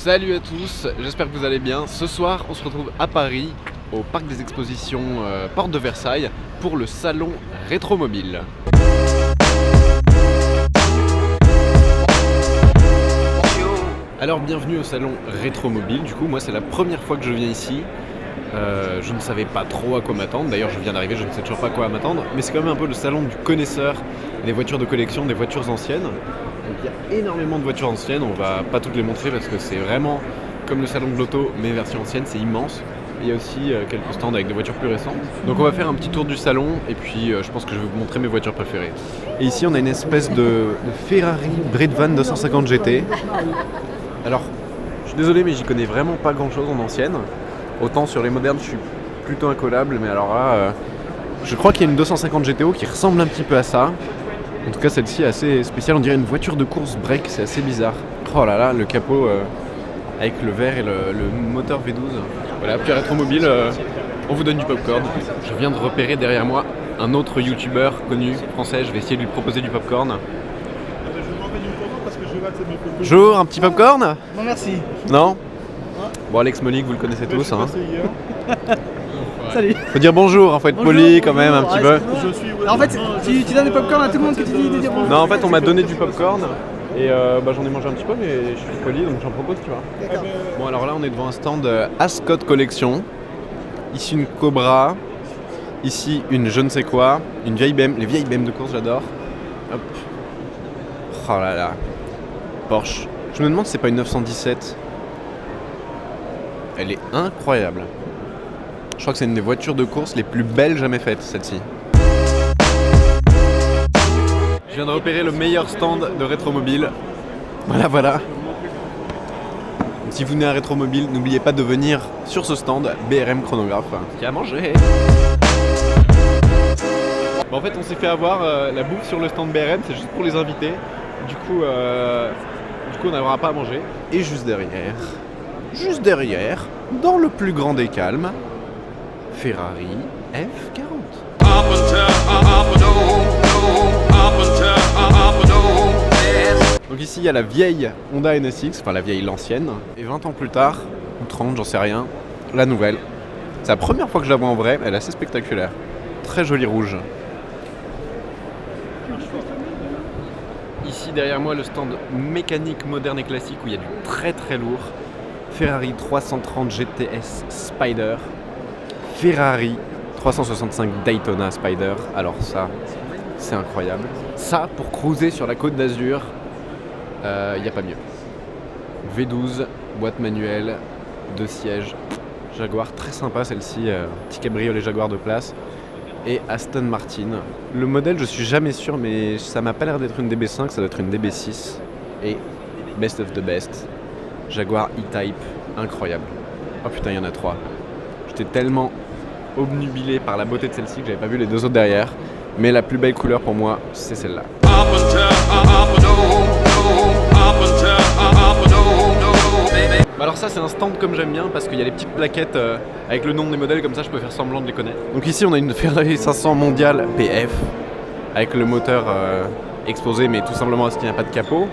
Salut à tous, j'espère que vous allez bien. Ce soir, on se retrouve à Paris, au parc des expositions Porte de Versailles, pour le salon Rétromobile. Alors bienvenue au salon Rétromobile. Du coup, moi c'est la première fois que je viens ici. Je ne savais pas trop à quoi m'attendre. D'ailleurs, je viens d'arriver, je ne sais toujours pas à quoi m'attendre. Mais c'est quand même un peu le salon du connaisseur des voitures de collection, des voitures anciennes. Donc il y a énormément de voitures anciennes. On va pas toutes les montrer parce que c'est vraiment comme le salon de l'auto, mais version ancienne, c'est immense. Il y a aussi quelques stands avec des voitures plus récentes. Donc on va faire un petit tour du salon et puis je pense que je vais vous montrer mes voitures préférées. Et ici, on a une espèce de Ferrari Bridvan 250 GT. Alors, je suis désolé, mais j'y connais vraiment pas grand chose en ancienne. Autant sur les modernes, je suis plutôt incollable, mais alors là, je crois qu'il y a une 250 GTO qui ressemble un petit peu à ça. En tout cas, celle-ci est assez spéciale, on dirait une voiture de course break, c'est assez bizarre. Oh là là, le capot avec le verre et le moteur V12. Voilà, puis à Rétromobile, on vous donne du popcorn. Je viens de repérer derrière moi un autre youtubeur connu, français, je vais essayer de lui proposer du popcorn. Bonjour, un petit popcorn ? Non merci. Non ? Bon, Alex Molik, vous le connaissez tous. Hein. Salut. Faut dire bonjour, faut être poli quand même un petit peu. En fait, tu donnes des popcorn à tout le monde que tu dis de dire bonjour. Non, en fait, on m'a donné du popcorn et j'en ai mangé un petit peu, mais je suis poli donc j'en propose, tu vois. D'accord. Bon, alors là, on est devant un stand Ascot Collection. Ici, une Cobra. Ici, une je ne sais quoi. Une vieille BM. Les vieilles BM de course, j'adore. Hop. Oh là là. Porsche. Je me demande si c'est pas une 917. Elle est incroyable. Je crois que c'est une des voitures de course les plus belles jamais faites, celle-ci. Je viens de repérer le meilleur stand de Rétromobile. Voilà. Si vous venez à Rétromobile, n'oubliez pas de venir sur ce stand BRM Chronographe. Qui a mangé. Bon, en fait, on s'est fait avoir la bouffe sur le stand BRM, c'est juste pour les invités. Du coup, on n'aura pas à manger. Et juste derrière, dans le plus grand des calmes, Ferrari F40. Donc ici il y a la vieille Honda NSX, enfin l'ancienne, et 20 ans plus tard, ou 30, j'en sais rien, la nouvelle. C'est la première fois que je la vois en vrai, elle est assez spectaculaire. Très jolie rouge. Ici derrière moi le stand mécanique moderne et classique où il y a du très très lourd. Ferrari 330 GTS Spider, Ferrari 365 Daytona Spider, alors ça, c'est incroyable. Ça, pour cruiser sur la côte d'Azur, il n'y a pas mieux. V12, boîte manuelle, 2 sièges, Jaguar, très sympa celle-ci, petit cabriolet Jaguar de place, et Aston Martin. Le modèle, je suis jamais sûr, mais ça m'a pas l'air d'être une DB5, ça doit être une DB6, et best of the best. Jaguar E-Type, incroyable. Oh putain, il y en a 3. J'étais tellement obnubilé par la beauté de celle-ci que j'avais pas vu les 2 autres derrière. Mais la plus belle couleur pour moi, c'est celle-là. Alors ça, c'est un stand comme j'aime bien parce qu'il y a les petites plaquettes avec le nom des modèles, comme ça je peux faire semblant de les connaître. Donc ici, on a une Ferrari 500 mondiale PF avec le moteur exposé, mais tout simplement parce qu'il n'y a pas de capot.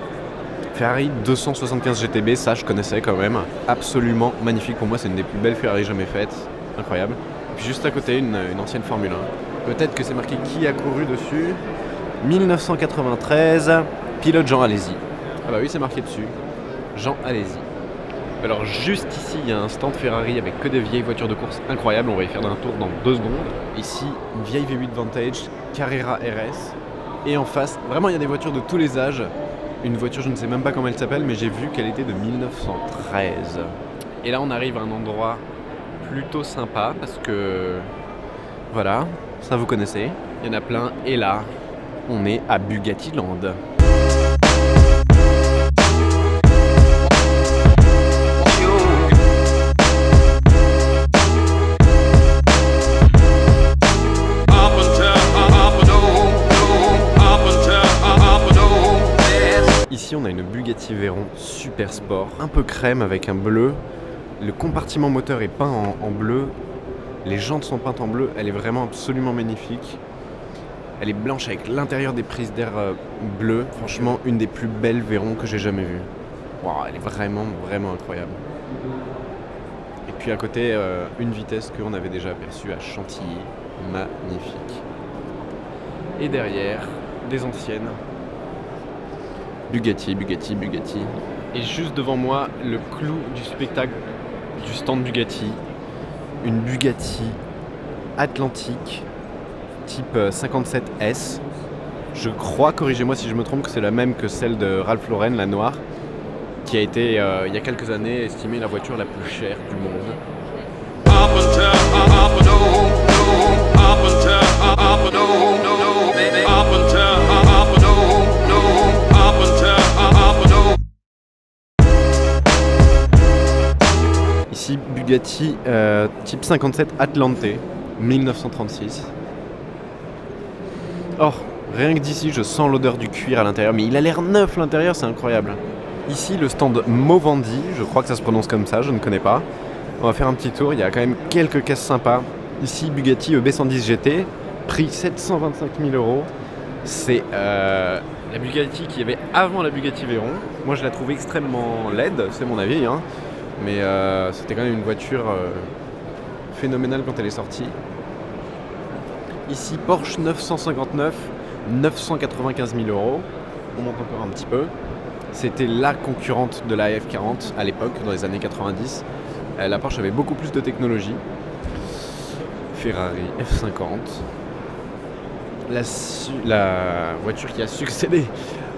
Ferrari 275 GTB, ça je connaissais quand même. Absolument magnifique pour moi, c'est une des plus belles Ferrari jamais faites. Incroyable. Et puis juste à côté, une ancienne Formule 1. Peut-être que c'est marqué qui a couru dessus. 1993, pilote Jean Alesi. Ah bah oui, c'est marqué dessus. Jean Alesi. Alors juste ici, il y a un stand Ferrari avec que des vieilles voitures de course incroyables. On va y faire un tour dans 2 secondes. Ici, une vieille V8 Vantage, Carrera RS. Et en face, vraiment il y a des voitures de tous les âges. Une voiture, je ne sais même pas comment elle s'appelle, mais j'ai vu qu'elle était de 1913. Et là, on arrive à un endroit plutôt sympa parce que, voilà, ça vous connaissez, il y en a plein. Et là, on est à Bugatti Land. Ici, on a une Bugatti Veyron super sport, un peu crème avec un bleu. Le compartiment moteur est peint en bleu. Les jantes sont peintes en bleu. Elle est vraiment absolument magnifique. Elle est blanche avec l'intérieur des prises d'air bleu. Franchement, une des plus belles Veyron que j'ai jamais vues. Wow, elle est vraiment, vraiment incroyable. Et puis à côté, une vitesse qu'on avait déjà aperçue à Chantilly. Magnifique. Et derrière, des anciennes. Bugatti. Et juste devant moi, le clou du spectacle du stand Bugatti. Une Bugatti Atlantique type 57S. Je crois, corrigez-moi si je me trompe, que c'est la même que celle de Ralph Lauren, la noire, qui a été, il y a quelques années, estimée la voiture la plus chère du monde. Ici, Bugatti type 57 Atlante, 1936. Oh, rien que d'ici, je sens l'odeur du cuir à l'intérieur, mais il a l'air neuf l'intérieur, c'est incroyable. Ici, le stand Movandi, je crois que ça se prononce comme ça, je ne connais pas. On va faire un petit tour, il y a quand même quelques caisses sympas. Ici, Bugatti EB110 GT, prix 725 000 €. C'est la Bugatti qu'il y avait avant la Bugatti Veyron. Moi, je la trouve extrêmement laide, c'est mon avis, hein. Mais c'était quand même une voiture phénoménale quand elle est sortie. Ici, Porsche 959, 995 000 €. On monte encore un petit peu. C'était la concurrente de la F40 à l'époque, dans les années 90. La Porsche avait beaucoup plus de technologie. Ferrari F50. La voiture qui a succédé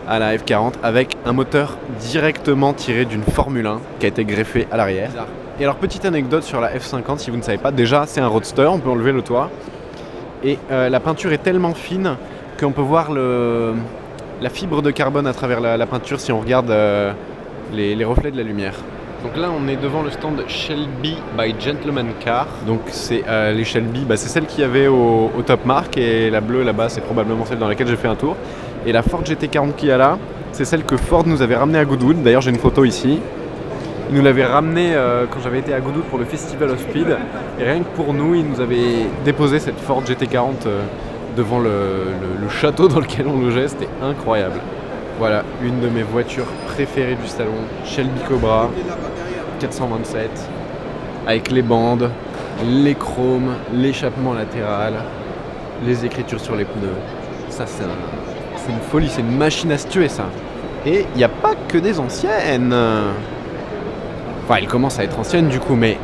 à la F40 avec un moteur directement tiré d'une Formule 1 qui a été greffé à l'arrière. Et alors, petite anecdote sur la F50, si vous ne savez pas, déjà c'est un roadster, on peut enlever le toit. Et la peinture est tellement fine qu'on peut voir la fibre de carbone à travers la peinture si on regarde les reflets de la lumière. Donc là on est devant le stand Shelby by Gentleman Car. Donc c'est les Shelby, c'est celle qu'il y avait au Top Mark, et la bleue là-bas c'est probablement celle dans laquelle j'ai fait un tour. Et la Ford GT40 qu'il y a là, c'est celle que Ford nous avait ramenée à Goodwood. D'ailleurs j'ai une photo ici. Il nous l'avait ramenée quand j'avais été à Goodwood pour le Festival of Speed. Et rien que pour nous, il nous avait déposé cette Ford GT40 devant le château dans lequel on logeait. C'était incroyable. Voilà, une de mes voitures préférées du salon, Shelby Cobra 427, avec les bandes, les chromes, l'échappement latéral, les écritures sur les pneus. Ça c'est une folie, c'est une machine à se tuer ça. Et il n'y a pas que des anciennes. Enfin, elle commence à être ancienne du coup, mais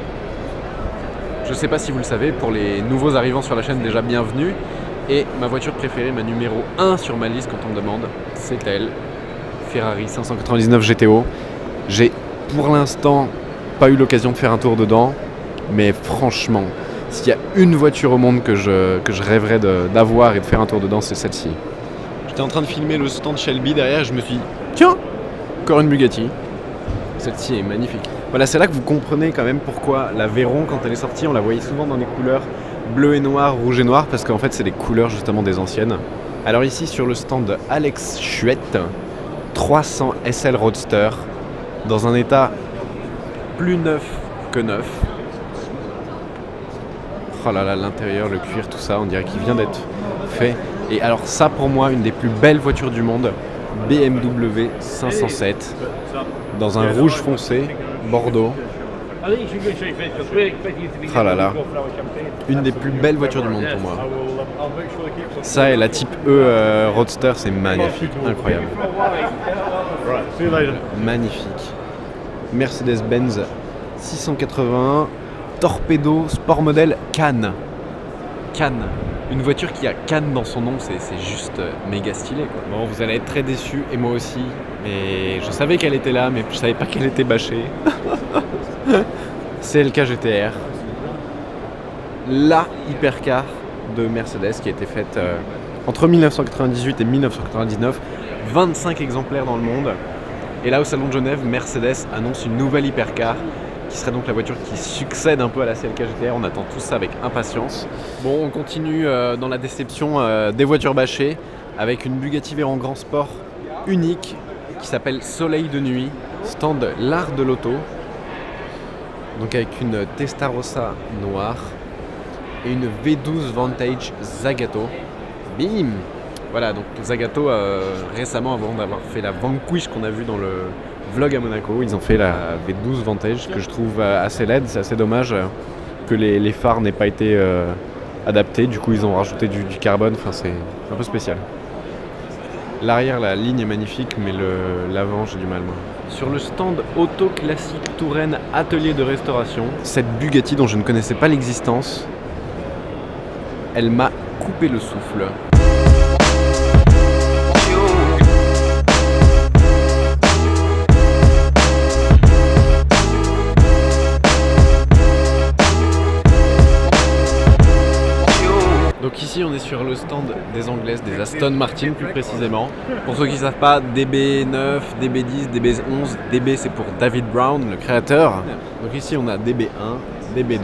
je sais pas si vous le savez, pour les nouveaux arrivants sur la chaîne, déjà bienvenue. Et ma voiture préférée, ma numéro 1 sur ma liste quand on me demande, c'est elle, Ferrari 599 GTO. J'ai pour l'instant pas eu l'occasion de faire un tour dedans, mais franchement, s'il y a une voiture au monde que je rêverais d'avoir et de faire un tour dedans, c'est celle-ci. J'étais en train de filmer le stand Shelby derrière et je me suis dit, tiens, encore une Bugatti. Celle-ci est magnifique. Voilà, c'est là que vous comprenez quand même pourquoi la Veyron, quand elle est sortie, on la voyait souvent dans des couleurs bleu et noir, rouge et noir, parce qu'en fait c'est les couleurs justement des anciennes. Alors ici sur le stand de Alex Chouette, 300 SL Roadster, dans un état plus neuf que neuf. Oh là là, l'intérieur, le cuir, tout ça, on dirait qu'il vient d'être fait. Et alors ça pour moi, une des plus belles voitures du monde, BMW 507, dans un rouge foncé, Bordeaux. Oh là là, une des plus belles voitures du monde pour moi. Ça et la type E Roadster, c'est magnifique, incroyable. Magnifique. Mercedes-Benz 681 Torpedo Sport Model Cannes. Cannes. Une voiture qui a Cannes dans son nom, c'est juste méga stylé, quoi. Bon, vous allez être très déçus, et moi aussi. Mais je savais qu'elle était là, mais je savais pas qu'elle était bâchée. CLK GTR. La hypercar de Mercedes qui a été faite entre 1998 et 1999. 25 exemplaires dans le monde. Et là, au Salon de Genève, Mercedes annonce une nouvelle hypercar qui serait donc la voiture qui succède un peu à la CLK GTR. On attend tout ça avec impatience. Bon, on continue dans la déception des voitures bâchées avec une Bugatti Veyron Grand Sport unique qui s'appelle Soleil de nuit, stand l'art de l'auto. Donc avec une Testarossa noire et une V12 Vantage Zagato. Bim! Voilà, donc Zagato récemment, avant d'avoir fait la Vanquish qu'on a vu dans vlog à Monaco. Ils ont fait la V12 Vantage que je trouve assez laide. C'est assez dommage que les phares n'aient pas été adaptés. Du coup, ils ont rajouté du carbone. Enfin, c'est un peu spécial. L'arrière, la ligne est magnifique, mais l'avant, j'ai du mal. Moi. Sur le stand Auto Classique Touraine Atelier de Restauration, cette Bugatti dont je ne connaissais pas l'existence, elle m'a coupé le souffle. Donc ici on est sur le stand des Anglaises, des Aston Martin plus précisément. Pour ceux qui ne savent pas, DB9, DB10, DB11, DB c'est pour David Brown, le créateur. Donc ici on a DB1, DB2,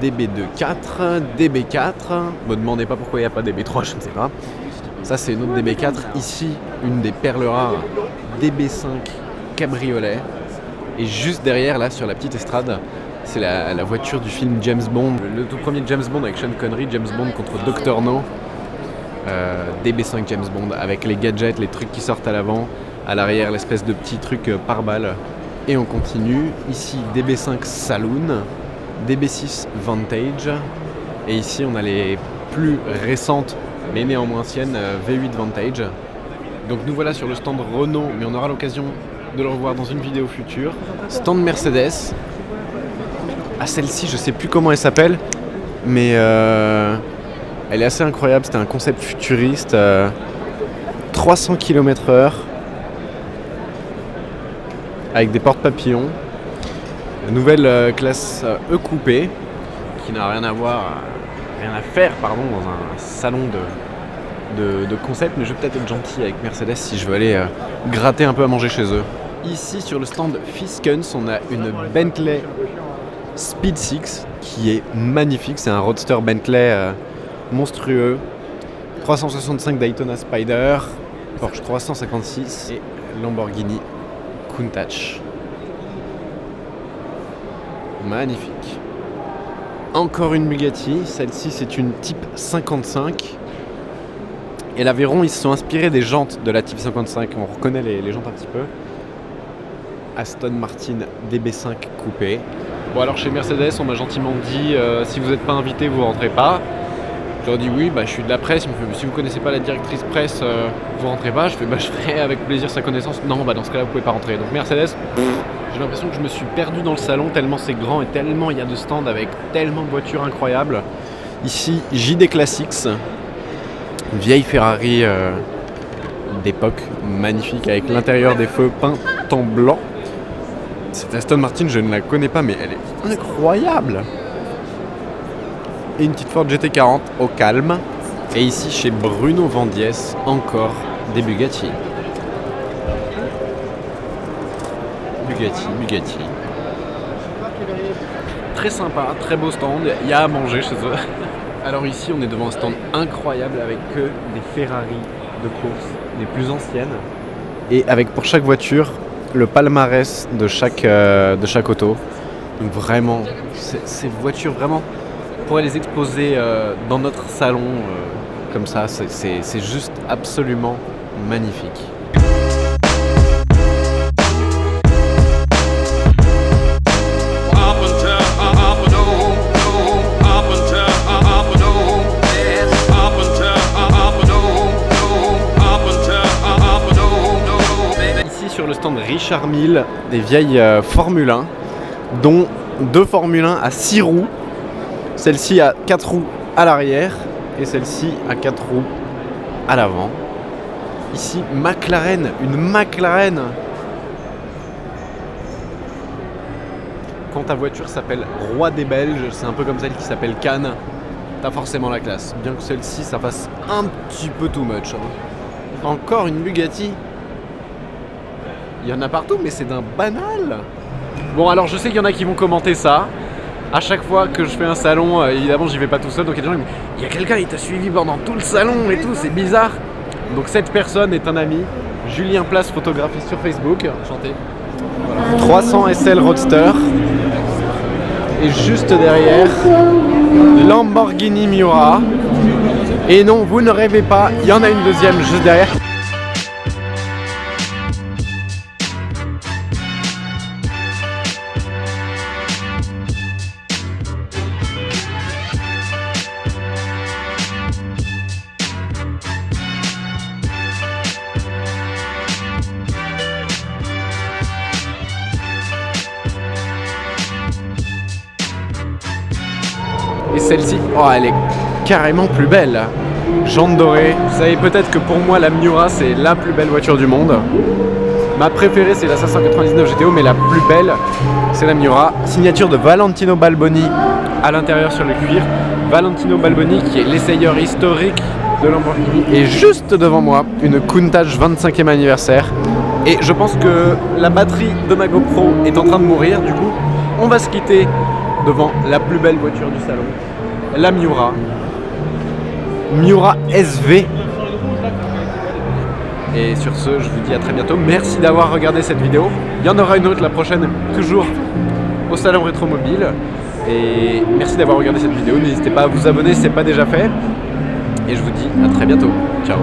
DB2-4, DB4. Me demandez pas pourquoi il n'y a pas DB3, je ne sais pas. Ça c'est une autre DB4. Ici une des perles rares, DB5 cabriolet. Et juste derrière là sur la petite estrade, c'est la voiture du film James Bond, le tout premier James Bond avec Sean Connery, James Bond contre Dr No. DB5 James Bond avec les gadgets, les trucs qui sortent à l'avant, à l'arrière l'espèce de petit truc par balle. Et on continue, ici DB5 Saloon, DB6 Vantage, et ici on a les plus récentes mais néanmoins anciennes V8 Vantage. Donc nous voilà sur le stand Renault, mais on aura l'occasion de le revoir dans une vidéo future. Stand Mercedes. Ah, celle-ci, je sais plus comment elle s'appelle, mais elle est assez incroyable. C'était un concept futuriste, 300 km/h, avec des porte-papillons. Nouvelle classe E coupé, qui n'a rien à faire, dans un salon de concept, mais je vais peut-être être gentil avec Mercedes si je veux aller gratter un peu à manger chez eux. Ici, sur le stand Fiskens, on a une Bentley Speed 6 qui est magnifique, c'est un roadster Bentley monstrueux, 365 Daytona Spider, Porsche 356 et Lamborghini Countach. Magnifique. Encore une Bugatti, celle-ci c'est une Type 55 et l'Aveyron ils se sont inspirés des jantes de la Type 55, on reconnaît les jantes un petit peu. Aston Martin DB5 coupé. Bon alors chez Mercedes on m'a gentiment dit si vous n'êtes pas invité vous rentrez pas. Je leur dis oui, je suis de la presse, si vous connaissez pas la directrice presse vous rentrez pas. Je ferai avec plaisir sa connaissance. Non dans ce cas là vous pouvez pas rentrer. Donc Mercedes, j'ai l'impression que je me suis perdu dans le salon tellement c'est grand et tellement il y a de stands avec tellement de voitures incroyables. Ici JD Classics, une vieille Ferrari d'époque magnifique avec l'intérieur des feux peints en blanc. Cette Aston Martin, je ne la connais pas, mais elle est incroyable. Et une petite Ford GT40 au calme. Et ici, chez Bruno Vandiès, encore des Bugatti. Bugatti. Très sympa, très beau stand. Il y a à manger chez eux. Alors ici, on est devant un stand incroyable avec que des Ferrari de course, les plus anciennes. Et avec pour chaque voiture, le palmarès de chaque auto. Donc vraiment, ces voitures, vraiment, on pourrait les exposer dans notre salon comme ça. C'est juste absolument magnifique. Sur le stand Richard Mille, des vieilles Formule 1, dont 2 Formule 1 à 6 roues, celle-ci à 4 roues à l'arrière et celle-ci à 4 roues à l'avant. Ici McLaren, une McLaren. Quand ta voiture s'appelle Roi des Belges, c'est un peu comme celle qui s'appelle Cannes, t'as forcément la classe. Bien que celle-ci, ça fasse un petit peu too much. Encore une Bugatti. Il y en a partout, mais c'est d'un banal. Bon, alors je sais qu'il y en a qui vont commenter ça. À chaque fois que je fais un salon, évidemment, j'y vais pas tout seul. Donc il y a des gens qui me disent il y a quelqu'un qui t'a suivi pendant tout le salon et tout, c'est bizarre. Donc cette personne est un ami, Julien Place, photographie sur Facebook. Enchanté. Voilà. 300 SL Roadster. Et juste derrière, Lamborghini Miura. Et non, vous ne rêvez pas, il y en a une deuxième juste derrière. Et celle-ci, oh, elle est carrément plus belle. Jantes dorées. Vous savez peut-être que pour moi la Miura c'est la plus belle voiture du monde. Ma préférée c'est la 599 GTO, mais la plus belle c'est la Miura. Signature de Valentino Balboni à l'intérieur sur le cuir. Valentino Balboni qui est l'essayeur historique de Lamborghini. Et juste devant moi, une Countach 25e anniversaire. Et je pense que la batterie de ma GoPro est en train de mourir. Du coup, on va se quitter devant la plus belle voiture du salon, la Miura. Miura SV. Et sur ce, je vous dis à très bientôt. Merci d'avoir regardé cette vidéo. Il y en aura une autre la prochaine, toujours au salon Rétromobile. Et merci d'avoir regardé cette vidéo. N'hésitez pas à vous abonner si ce n'est pas déjà fait. Et je vous dis à très bientôt. Ciao.